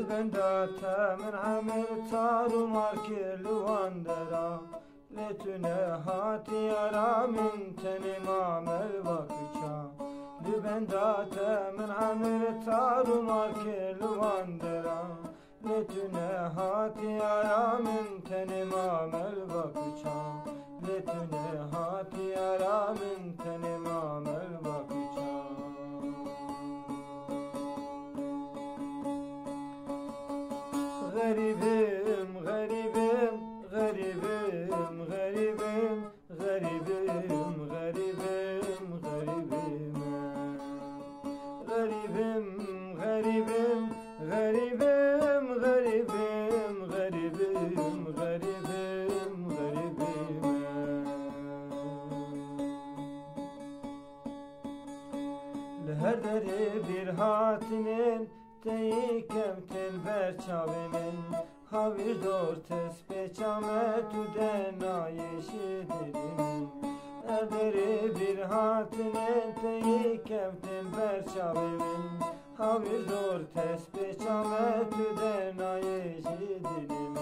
لبنداتا من عمر تارو ماركي لواندرا لتونه هاتي أرا من تنمام الوقتشا لبنداتا من عمر تارو ماركي لواندرا لتونه هاتي أرا من تنمام الوقتشا لتونه هاتي أرا من تنمام الوقتشا غريبim, غريبim, غريبim, غريبim, غريبim, غريبim, غريبim غريبim, غريبim, غريبim, غريبim, غريبim, غريبim, غريبim لهدري bir hatinin Teykem telber çavemin Havir dor tespe çame tu dena yeşidirim Erderi bir hatine teykem telber çavemin Havir dor tespe çame tu dena yeşidirim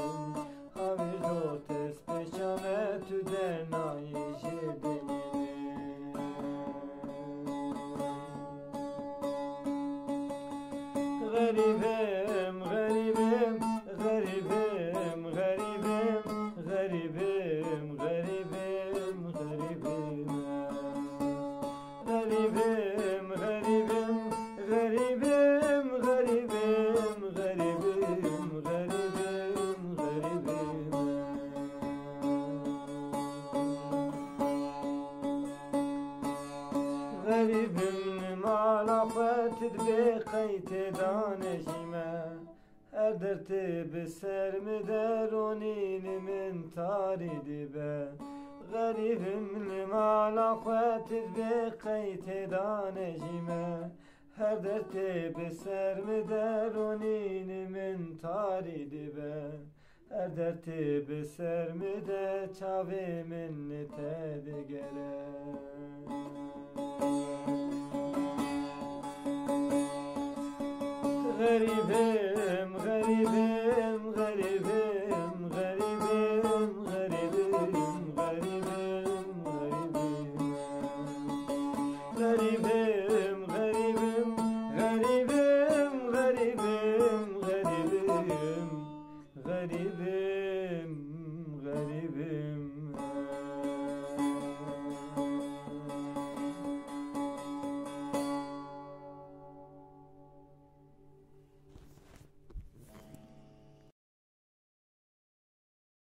Havir dor tespe çame tu dena yeşidirim غريبim, غريبim, غريبim, غريبim, غريبim, غريبim, غريبim غريبim, غريبim, غريبim, غريبim, غريبim, غريبim, غريبim غريبim malafet بقيت دانشيمه هر درتي بسر مدرونين من تاريد به غريبم لمالافت بقيت دانشيمه هر درتي بسر مدرونين من تاريد به هر درتي بسر مده چاوي من تدگره غريبة